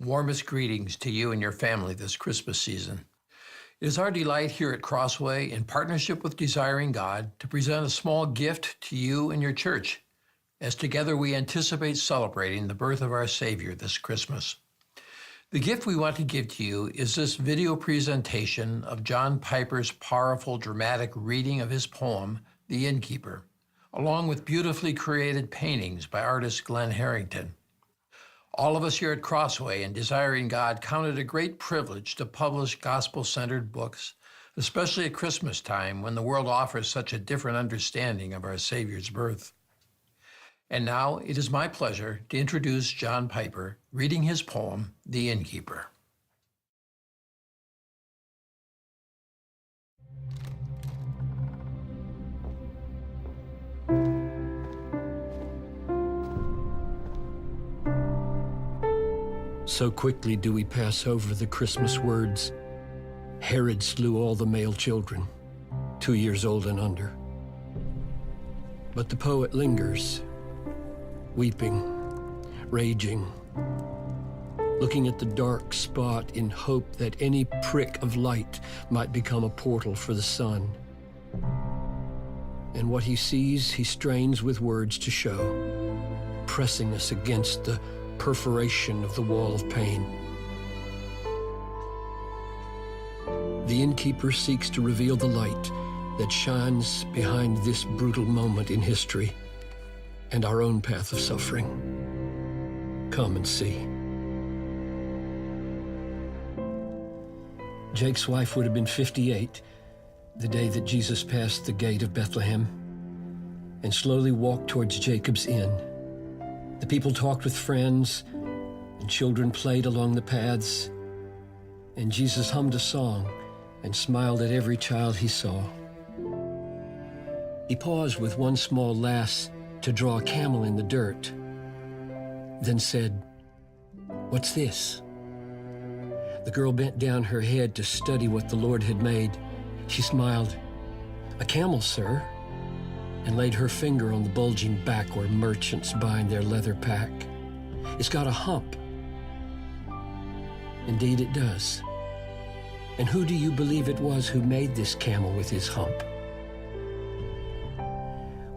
Warmest greetings to you and your family this Christmas season. It is our delight here at Crossway, in partnership with Desiring God, to present a small gift to you and your church, as together we anticipate celebrating the birth of our Savior this Christmas. The gift we want to give to you is this video presentation of John Piper's powerful, dramatic reading of his poem, The Innkeeper, along with beautifully created paintings by artist Glenn Harrington. All of us here at Crossway and Desiring God count it a great privilege to publish gospel-centered books, especially at Christmas time when the world offers such a different understanding of our Savior's birth. And now it is my pleasure to introduce John Piper reading his poem, The Innkeeper. So quickly do we pass over the Christmas words. Herod slew all the male children, 2 years old and under. But the poet lingers, weeping, raging, looking at the dark spot in hope that any prick of light might become a portal for the sun. And what he sees, he strains with words to show, pressing us against the perforation of the wall of pain. The innkeeper seeks to reveal the light that shines behind this brutal moment in history and our own path of suffering. Come and see. Jake's wife would have been 58 the day that Jesus passed the gate of Bethlehem and slowly walked towards Jacob's inn. The people talked with friends, and children played along the paths, and Jesus hummed a song and smiled at every child he saw. He paused with one small lass to draw a camel in the dirt, then said, "What's this?" The girl bent down her head to study what the Lord had made. She smiled, "A camel, sir," and laid her finger on the bulging back where merchants bind their leather pack. "It's got a hump." Indeed it does. And who do you believe it was who made this camel with his hump?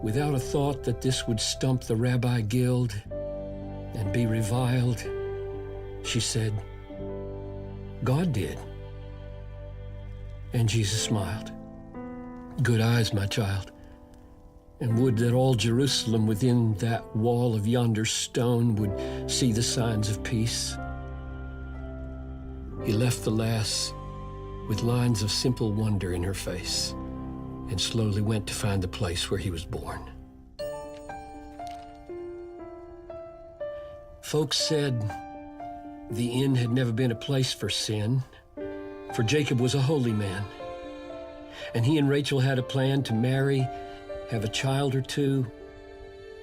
Without a thought that this would stump the Rabbi Guild and be reviled, she said, "God did." And Jesus smiled. "Good eyes, my child. And would that all Jerusalem within that wall of yonder stone would see the signs of peace." He left the lass with lines of simple wonder in her face and slowly went to find the place where he was born. Folks said the inn had never been a place for sin, for Jacob was a holy man, and he and Rachel had a plan to marry, have a child or two,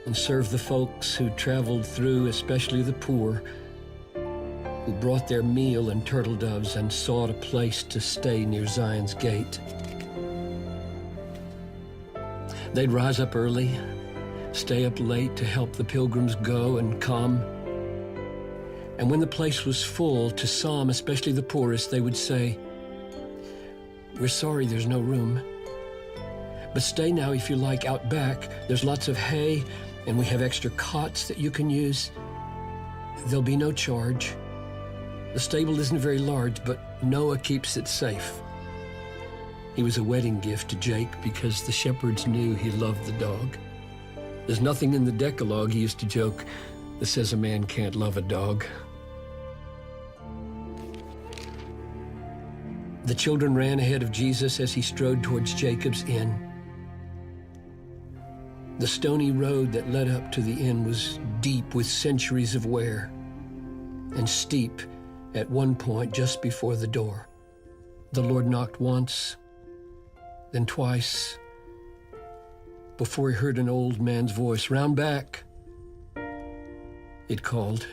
and serve the folks who traveled through, especially the poor, who brought their meal and turtle doves and sought a place to stay near Zion's gate. They'd rise up early, stay up late to help the pilgrims go and come. And when the place was full, to some, especially the poorest, they would say, "We're sorry there's no room. But stay now if you like out back. There's lots of hay, and we have extra cots that you can use. There'll be no charge. The stable isn't very large, but Noah keeps it safe." He was a wedding gift to Jake because the shepherds knew he loved the dog. There's nothing in the Decalogue, he used to joke, that says a man can't love a dog. The children ran ahead of Jesus as he strode towards Jacob's inn. The stony road that led up to the inn was deep with centuries of wear and steep at one point just before the door. The Lord knocked once, then twice, before he heard an old man's voice, "Round back," it called,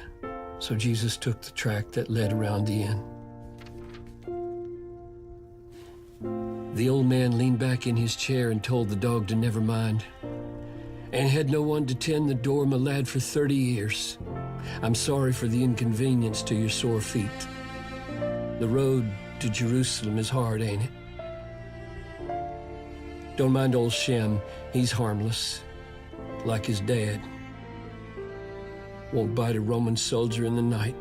so Jesus took the track that led around the inn. The old man leaned back in his chair and told the dog to never mind, and had no one to tend the door, my lad, for 30 years. I'm sorry for the inconvenience to your sore feet. The road to Jerusalem is hard, ain't it? Don't mind old Shem. He's harmless, like his dad. Won't bite a Roman soldier in the night.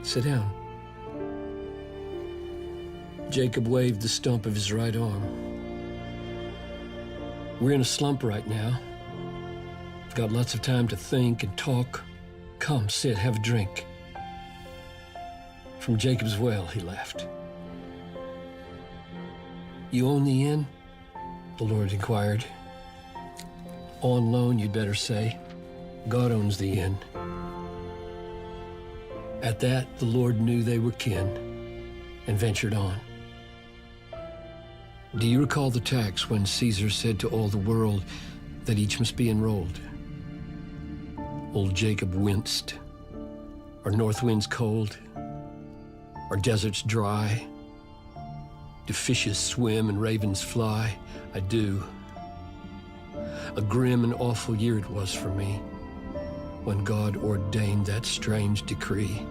Sit down. Jacob waved the stump of his right arm. We're in a slump right now. I've got lots of time to think and talk. Come, sit, have a drink. From Jacob's well, he laughed. You own the inn? The Lord inquired. On loan, you'd better say. God owns the inn. At that, the Lord knew they were kin and ventured on. Do you recall the tax when Caesar said to all the world that each must be enrolled? Old Jacob winced. Are north winds cold? Are deserts dry? Do fishes swim and ravens fly? I do. A grim and awful year it was for me when God ordained that strange decree.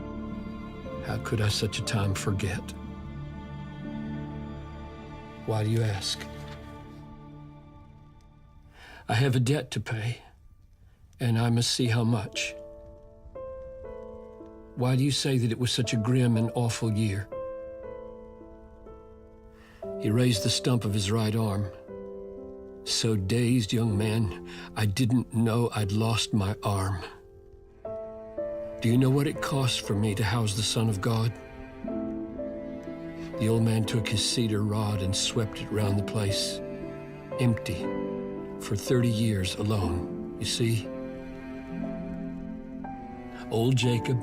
How could I such a time forget? Why do you ask? I have a debt to pay, and I must see how much. Why do you say that it was such a grim and awful year? He raised the stump of his right arm. So dazed, young man, I didn't know I'd lost my arm. Do you know what it cost for me to house the Son of God? The old man took his cedar rod and swept it round the place, empty, for 30 years alone, you see? Old Jacob,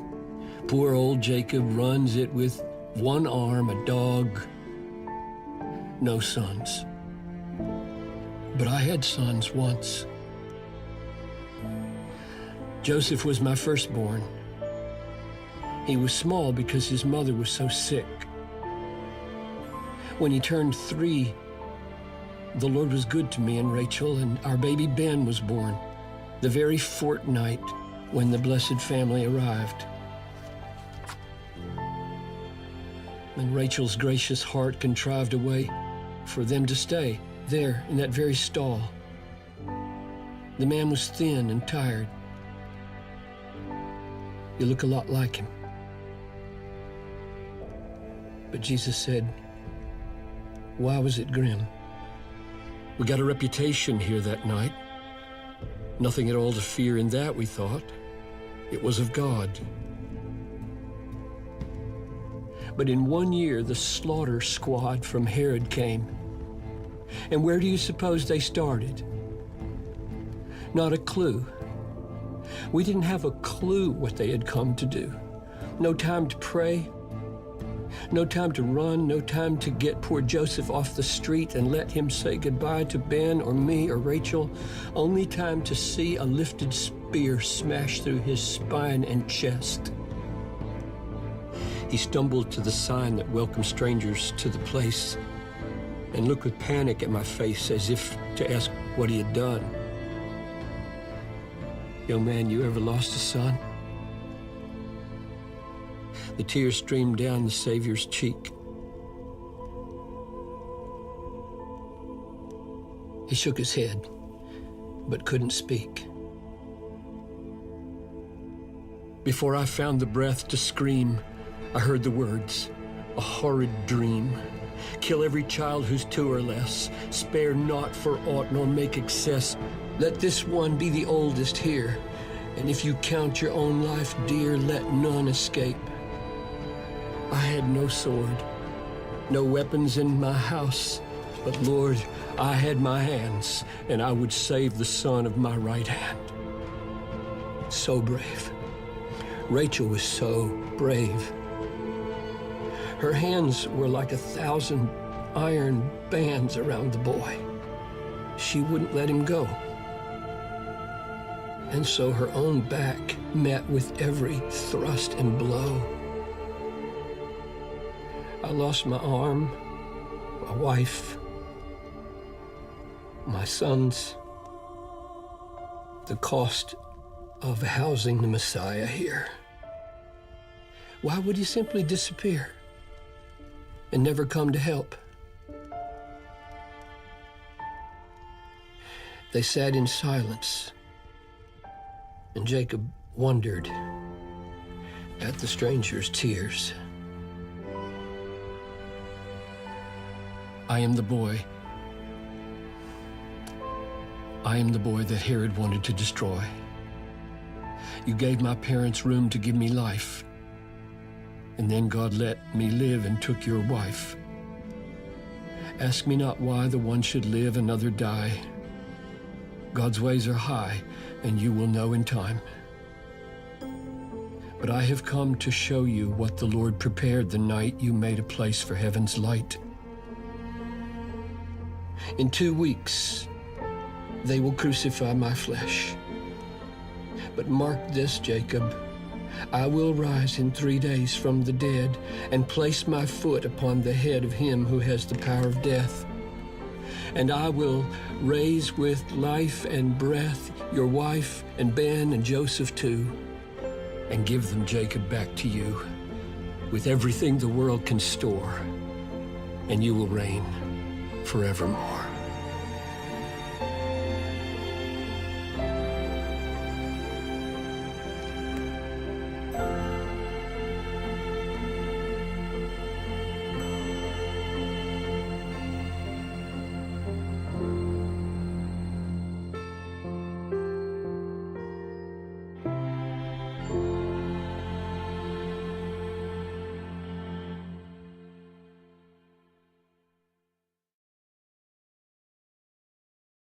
poor old Jacob, runs it with one arm, a dog, no sons. But I had sons once. Joseph was my firstborn. He was small because his mother was so sick. When he turned 3, the Lord was good to me and Rachel, and our baby Ben was born, the very fortnight when the blessed family arrived. And Rachel's gracious heart contrived a way for them to stay there in that very stall. The man was thin and tired. You look a lot like him. But Jesus said, why was it grim? We got a reputation here that night. Nothing at all to fear in that, we thought. It was of God. But in 1 year, the slaughter squad from Herod came. And where do you suppose they started? Not a clue. We didn't have a clue what they had come to do. No time to pray. No time to run, no time to get poor Joseph off the street and let him say goodbye to Ben or me or Rachel. Only time to see a lifted spear smash through his spine and chest. He stumbled to the sign that welcomed strangers to the place and looked with panic at my face as if to ask what he had done. Young man, you ever lost a son? The tears streamed down the Savior's cheek. He shook his head, but couldn't speak. Before I found the breath to scream, I heard the words, a horrid dream. Kill every child who's 2 or less. Spare not for aught, nor make excess. Let this one be the oldest here. And if you count your own life dear, let none escape. I had no sword, no weapons in my house, but Lord, I had my hands, and I would save the son of my right hand. So brave. Rachel was so brave. Her hands were like 1,000 iron bands around the boy. She wouldn't let him go. And so her own back met with every thrust and blow. I lost my arm, my wife, my sons. The cost of housing the Messiah here. Why would he simply disappear and never come to help? They sat in silence, and Jacob wondered at the stranger's tears. I am the boy. I am the boy that Herod wanted to destroy. You gave my parents room to give me life, and then God let me live and took your wife. Ask me not why the one should live, another die. God's ways are high, and you will know in time. But I have come to show you what the Lord prepared the night you made a place for heaven's light. In 2 weeks, they will crucify my flesh. But mark this, Jacob, I will rise in 3 days from the dead and place my foot upon the head of him who has the power of death. And I will raise with life and breath your wife and Ben and Joseph too, and give them, Jacob, back to you with everything the world can store, and you will reign forevermore.